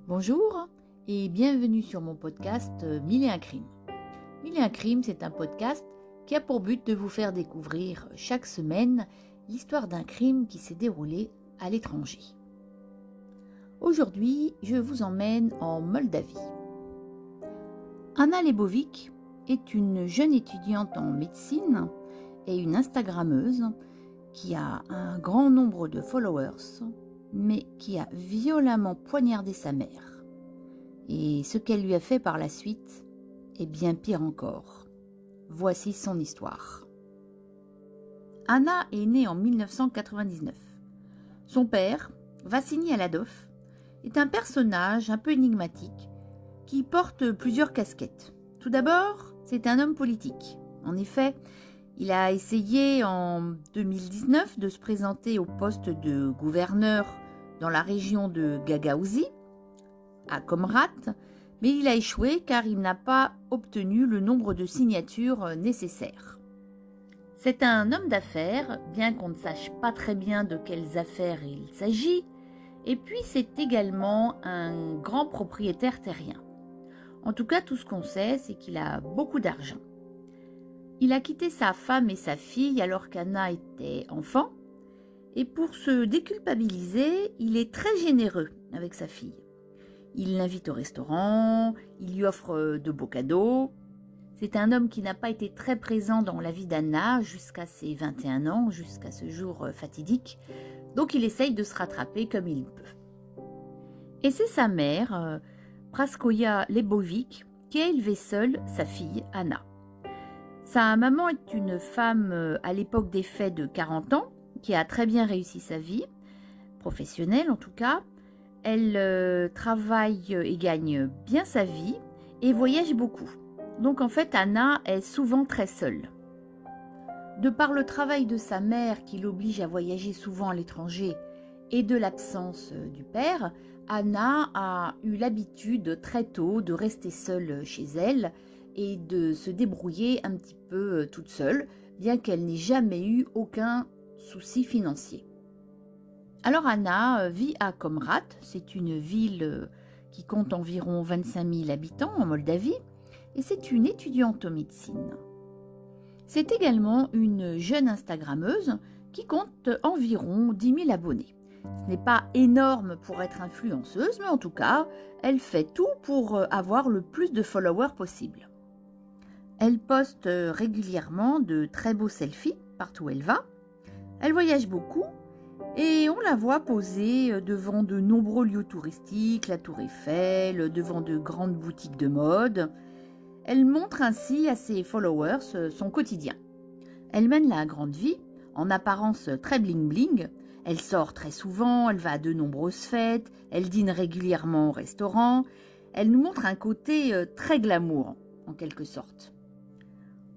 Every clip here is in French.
Bonjour et bienvenue sur mon podcast 1001 crimes. 1001 crimes, c'est un podcast qui a pour but de vous faire découvrir chaque semaine l'histoire d'un crime qui s'est déroulé à l'étranger. Aujourd'hui, je vous emmène en Moldavie. Anna Lebovic est une jeune étudiante en médecine et une Instagrammeuse qui a un grand nombre de followers, mais qui a violemment poignardé sa mère. Et ce qu'elle lui a fait par la suite est bien pire encore. Voici son histoire. Anna est née en 1999. Son père, Vassili Aladov, est un personnage un peu énigmatique qui porte plusieurs casquettes. Tout d'abord, c'est un homme politique. En effet, il a essayé en 2019 de se présenter au poste de gouverneur dans la région de Gagaouzie, à Comrat, mais il a échoué car il n'a pas obtenu le nombre de signatures nécessaires. C'est un homme d'affaires, bien qu'on ne sache pas très bien de quelles affaires il s'agit, et puis c'est également un grand propriétaire terrien. En tout cas, tout ce qu'on sait, c'est qu'il a beaucoup d'argent. Il a quitté sa femme et sa fille alors qu'Anna était enfant, et pour se déculpabiliser, il est très généreux avec sa fille. Il l'invite au restaurant, il lui offre de beaux cadeaux. C'est un homme qui n'a pas été très présent dans la vie d'Anna jusqu'à ses 21 ans, jusqu'à ce jour fatidique, donc il essaye de se rattraper comme il peut. Et c'est sa mère, Praskoya Lebovic, qui a élevé seule sa fille Anna. Sa maman est une femme à l'époque des faits de 40 ans, qui a très bien réussi sa vie, professionnelle en tout cas. Elle travaille et gagne bien sa vie et voyage beaucoup. Donc en fait, Anna est souvent très seule. De par le travail de sa mère qui l'oblige à voyager souvent à l'étranger et de l'absence du père, Anna a eu l'habitude très tôt de rester seule chez elle et de se débrouiller un petit peu toute seule, bien qu'elle n'ait jamais eu aucun souci financier. Alors Anna vit à Comrat, c'est une ville qui compte environ 25 000 habitants en Moldavie, et c'est une étudiante en médecine. C'est également une jeune Instagrammeuse qui compte environ 10 000 abonnés. Ce n'est pas énorme pour être influenceuse, mais en tout cas, elle fait tout pour avoir le plus de followers possible. Elle poste régulièrement de très beaux selfies partout où elle va. Elle voyage beaucoup et on la voit poser devant de nombreux lieux touristiques, la Tour Eiffel, devant de grandes boutiques de mode. Elle montre ainsi à ses followers son quotidien. Elle mène la grande vie, en apparence très bling-bling. Elle sort très souvent, elle va à de nombreuses fêtes, elle dîne régulièrement au restaurant. Elle nous montre un côté très glamour, en quelque sorte.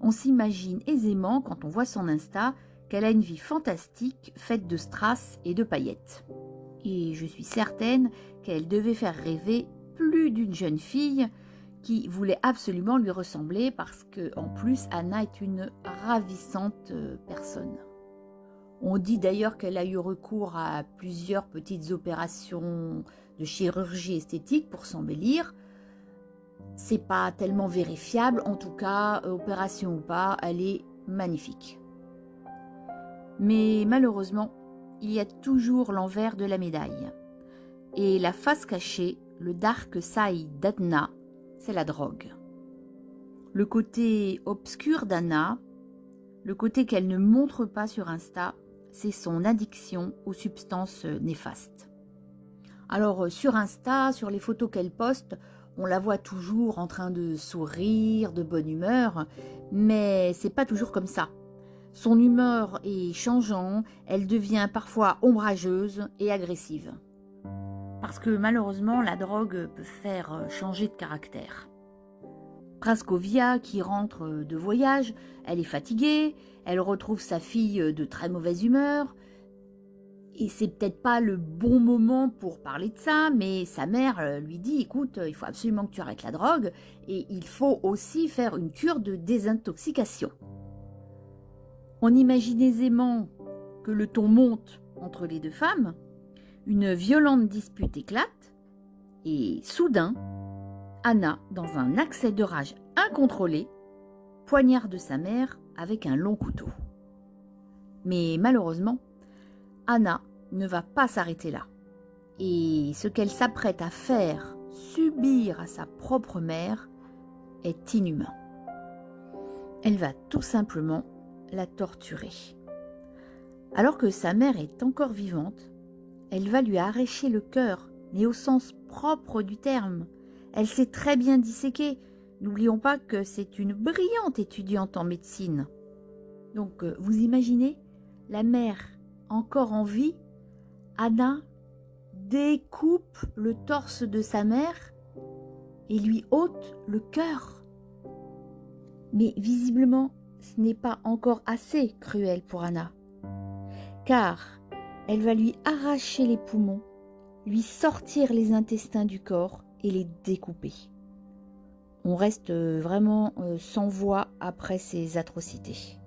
On s'imagine aisément, quand on voit son Insta, qu'elle a une vie fantastique, faite de strass et de paillettes. Et je suis certaine qu'elle devait faire rêver plus d'une jeune fille qui voulait absolument lui ressembler parce que, en plus, Anna est une ravissante personne. On dit d'ailleurs qu'elle a eu recours à plusieurs petites opérations de chirurgie esthétique pour s'embellir. C'est pas tellement vérifiable, en tout cas, opération ou pas, elle est magnifique. Mais malheureusement, il y a toujours l'envers de la médaille. Et la face cachée, le dark side d'Anna, c'est la drogue. Le côté obscur d'Anna, le côté qu'elle ne montre pas sur Insta, c'est son addiction aux substances néfastes. Alors sur Insta, sur les photos qu'elle poste, on la voit toujours en train de sourire, de bonne humeur, mais c'est pas toujours comme ça. Son humeur est changeante, elle devient parfois ombrageuse et agressive. Parce que malheureusement, la drogue peut faire changer de caractère. Praskovia, qui rentre de voyage, elle est fatiguée, elle retrouve sa fille de très mauvaise humeur. Et c'est peut-être pas le bon moment pour parler de ça, mais sa mère lui dit « Écoute, il faut absolument que tu arrêtes la drogue et il faut aussi faire une cure de désintoxication. » On imagine aisément que le ton monte entre les deux femmes, une violente dispute éclate et soudain, Anna, dans un accès de rage incontrôlé, poignarde sa mère avec un long couteau. Mais malheureusement, Anna ne va pas s'arrêter là. Et ce qu'elle s'apprête à faire subir à sa propre mère est inhumain. Elle va tout simplement la torturer. Alors que sa mère est encore vivante, elle va lui arracher le cœur, mais au sens propre du terme. Elle sait très bien disséquer. N'oublions pas que c'est une brillante étudiante en médecine. Donc, vous imaginez, la mère encore en vie, Anna découpe le torse de sa mère et lui ôte le cœur. Mais visiblement, ce n'est pas encore assez cruel pour Anna, car elle va lui arracher les poumons, lui sortir les intestins du corps et les découper. On reste vraiment sans voix après ces atrocités.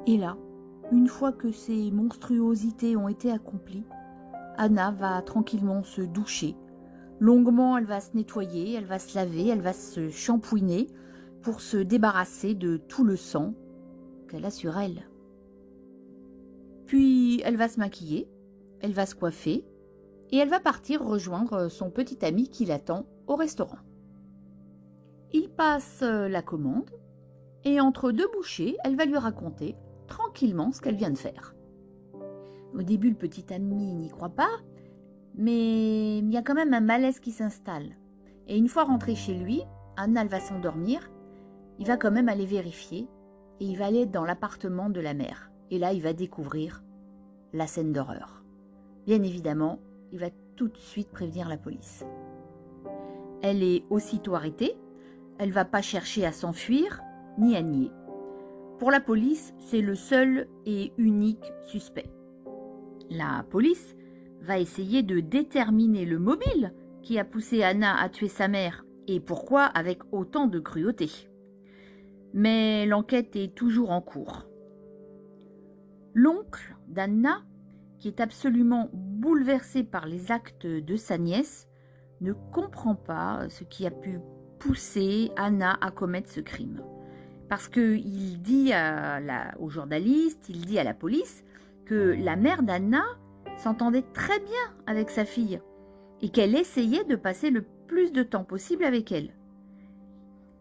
Et là, une fois que ces monstruosités ont été accomplies, Anna va tranquillement se doucher. Longuement, elle va se nettoyer, elle va se laver, elle va se shampouiner pour se débarrasser de tout le sang qu'elle a sur elle. Puis, elle va se maquiller, elle va se coiffer et elle va partir rejoindre son petit ami qui l'attend au restaurant. Il passe la commande et entre deux bouchées, elle va lui raconter tranquillement ce qu'elle vient de faire. Au début, le petit ami n'y croit pas, mais il y a quand même un malaise qui s'installe. Et une fois rentré chez lui, Anna elle va s'endormir, il va quand même aller vérifier et il va aller dans l'appartement de la mère. Et là, il va découvrir la scène d'horreur. Bien évidemment, il va tout de suite prévenir la police. Elle est aussitôt arrêtée, elle ne va pas chercher à s'enfuir ni à nier. Pour la police, c'est le seul et unique suspect. La police va essayer de déterminer le mobile qui a poussé Anna à tuer sa mère et pourquoi avec autant de cruauté. Mais l'enquête est toujours en cours. L'oncle d'Anna, qui est absolument bouleversé par les actes de sa nièce, ne comprend pas ce qui a pu pousser Anna à commettre ce crime. Parce qu'il dit aux journalistes, il dit à la police que la mère d'Anna s'entendait très bien avec sa fille et qu'elle essayait de passer le plus de temps possible avec elle.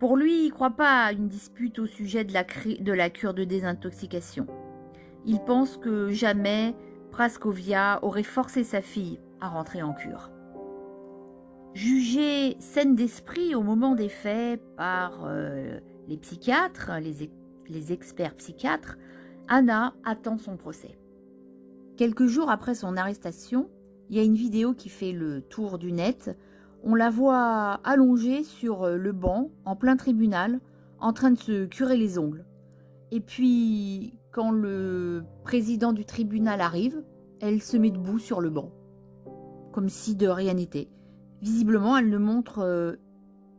Pour lui, il ne croit pas à une dispute au sujet de la cure de désintoxication. Il pense que jamais Praskovia aurait forcé sa fille à rentrer en cure. Jugée saine d'esprit au moment des faits par les psychiatres, les experts psychiatres, Anna attend son procès. Quelques jours après son arrestation, il y a une vidéo qui fait le tour du net. On la voit allongée sur le banc, en plein tribunal, en train de se curer les ongles. Et puis, quand le président du tribunal arrive, elle se met debout sur le banc, comme si de rien n'était. Visiblement, elle ne montre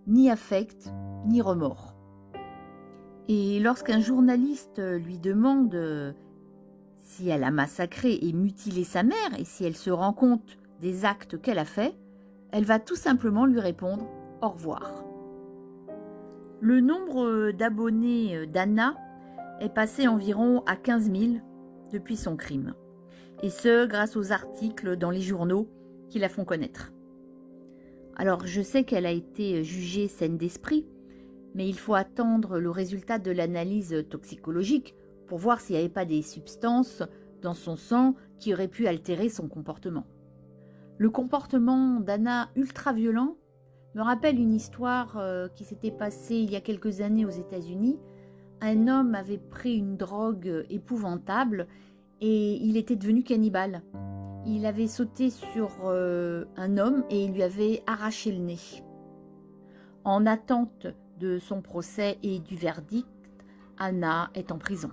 ni affect, ni remords. Et lorsqu'un journaliste lui demande si elle a massacré et mutilé sa mère et si elle se rend compte des actes qu'elle a faits, elle va tout simplement lui répondre « au revoir ». Le nombre d'abonnés d'Anna est passé environ à 15 000 depuis son crime. Et ce, grâce aux articles dans les journaux qui la font connaître. Alors, je sais qu'elle a été jugée saine d'esprit, mais il faut attendre le résultat de l'analyse toxicologique pour voir s'il n'y avait pas des substances dans son sang qui auraient pu altérer son comportement. Le comportement d'Anna ultra-violent me rappelle une histoire qui s'était passée il y a quelques années aux États-Unis. Un homme avait pris une drogue épouvantable et il était devenu cannibale. Il avait sauté sur un homme et il lui avait arraché le nez. En attente de son procès et du verdict, Anna est en prison.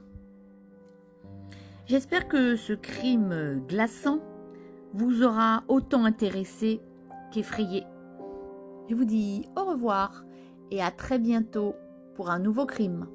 J'espère que ce crime glaçant vous aura autant intéressé qu'effrayé. Je vous dis au revoir et à très bientôt pour un nouveau crime.